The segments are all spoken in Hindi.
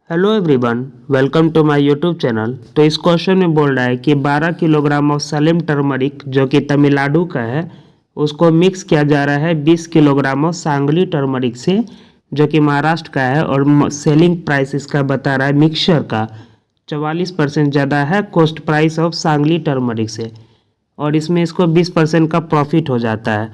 Hello everyone, welcome to my YouTube channel. तो इस क्वेश्चन में बोल रहा है कि 12 किलोग्राम ऑफ सलेम टर्मरिक जो कि तमिलनाडु का है उसको मिक्स किया जा रहा है 20 किलोग्राम ऑफ सांगली टर्मरिक से जो कि महाराष्ट्र का है, और सेलिंग प्राइस इसका बता रहा है मिक्सचर का 44% ज़्यादा है cost price of Sangli turmeric से, और इसमें इसको 20% का प्रॉफिट हो जाता है।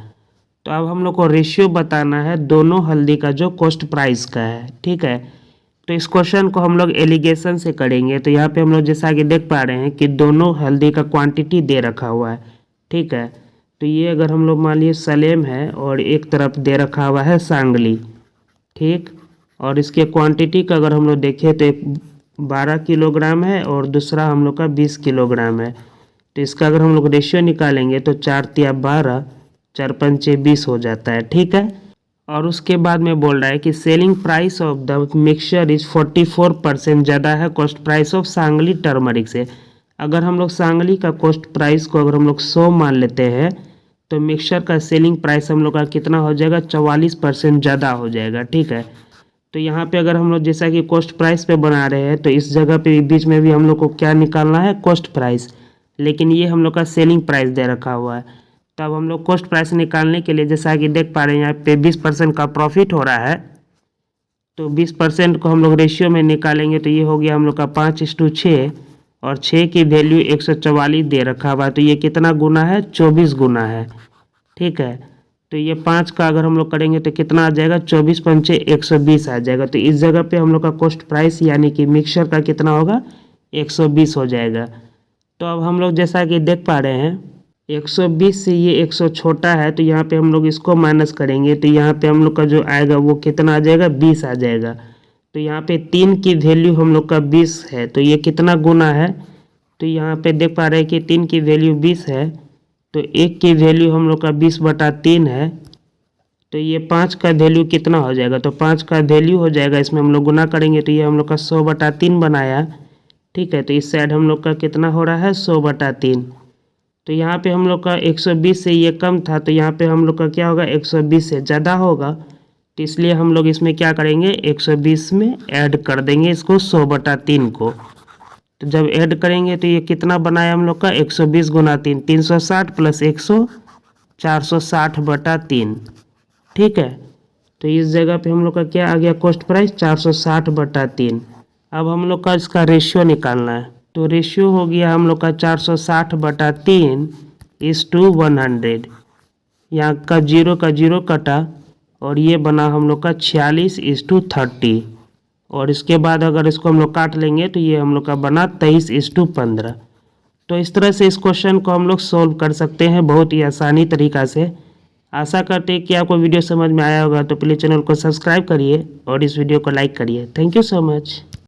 तो अब हम लोग को रेशियो बताना है दोनों हल्दी का जो कॉस्ट प्राइस का है, ठीक है। तो इस क्वेश्चन को हम लोग एलिगेशन से करेंगे। तो यहाँ पे हम लोग जैसा कि देख पा रहे हैं कि दोनों हल्दी का क्वांटिटी दे रखा हुआ है, ठीक है। तो ये अगर हम लोग मान लीजिए सलेम है और एक तरफ दे रखा हुआ है सांगली, ठीक, और इसके क्वांटिटी का अगर हम लोग देखें तो एक 12 किलोग्राम है और दूसरा हम लोग का 20 किलोग्राम है। तो इसका अगर हम लोग रेशियो निकालेंगे तो 4 तिया 12, 4 पंचे 20 हो जाता है, ठीक है। और उसके बाद में बोल रहा है कि selling price of the mixture is 44% ज़्यादा है cost price of Sangli turmeric से। अगर हम लोग सांगली का कॉस्ट प्राइस को अगर हम लोग 100 मान लेते हैं तो मिक्सचर का सेलिंग प्राइस हम लोग का कितना हो जाएगा, 44% ज़्यादा हो जाएगा, ठीक है। तो यहाँ पे अगर हम लोग जैसा कि कॉस्ट प्राइस पे बना रहे हैं तो इस जगह पे बीच में भी हम लोग को क्या निकालना है, कॉस्ट प्राइस, लेकिन ये हम लोग का सेलिंग प्राइस दे रखा हुआ है। तब हम लोग कॉस्ट प्राइस निकालने के लिए जैसा कि देख पा रहे हैं यहाँ पे 20% का प्रॉफिट हो रहा है, तो 20% को हम लोग रेशियो में निकालेंगे तो ये हो गया हम लोग का 5:6, और 6 की वैल्यू 144 दे रखा हुआ है, तो ये कितना गुना है, 24 गुना है, ठीक है। तो ये 5 का अगर हम लोग करेंगे तो कितना आ जाएगा, 24 पंचे 120 आ जाएगा। तो इस जगह पे हम लोग का कॉस्ट प्राइस यानी कि मिक्सचर का कितना होगा, 120 हो जाएगा। तो अब हम लोग जैसा कि देख पा रहे हैं 120 से ये 100 छोटा है, तो यहाँ पे हम लोग इसको माइनस करेंगे तो यहाँ पे हम लोग का जो आएगा वो कितना आ जाएगा, 20 आ जाएगा। तो यहाँ पे 3 की वैल्यू हम लोग का 20 है, तो ये कितना गुना है, तो यहाँ पे देख पा रहे हैं कि 3 की वैल्यू 20 है, तो 1 की वैल्यू हम लोग का 20/3 है, तो ये 5 का वैल्यू कितना हो जाएगा, तो 5 का वैल्यू हो जाएगा, इसमें हम लोग गुना करेंगे तो ये हम लोग का 100/3 बनाया, ठीक है। तो इस साइड हम लोग का कितना हो रहा है, 100/3। तो यहाँ पे हम लोग का 120 से ये कम था, तो यहाँ पे हम लोग का क्या होगा, 120 से ज़्यादा होगा, तो इसलिए हम लोग इसमें क्या करेंगे, 120 में ऐड कर देंगे इसको 100/3 को। तो जब ऐड करेंगे तो ये कितना बनाया हम लोग का, 120 गुना 3, 360 प्लस 100, 460/3, ठीक है। तो इस जगह पे हम लोग का क्या आ गया, कॉस्ट प्राइस 460/3। अब हम लोग का इसका रेशियो निकालना है, तो रेशियो हो गया हम लोग का 460/3 100। यहाँ का 0 का 0 कटा और ये बना हम लोग का 46:30, और इसके बाद अगर इसको हम लोग काट लेंगे तो ये हम लोग का बना 23:15। तो इस तरह से इस क्वेश्चन को हम लोग सोल्व कर सकते हैं बहुत ही आसानी तरीका से। आशा करते हैं कि आपको वीडियो समझ में आया होगा। तो प्लीज़ चैनल को सब्सक्राइब करिए और इस वीडियो को लाइक करिए। Thank you so much.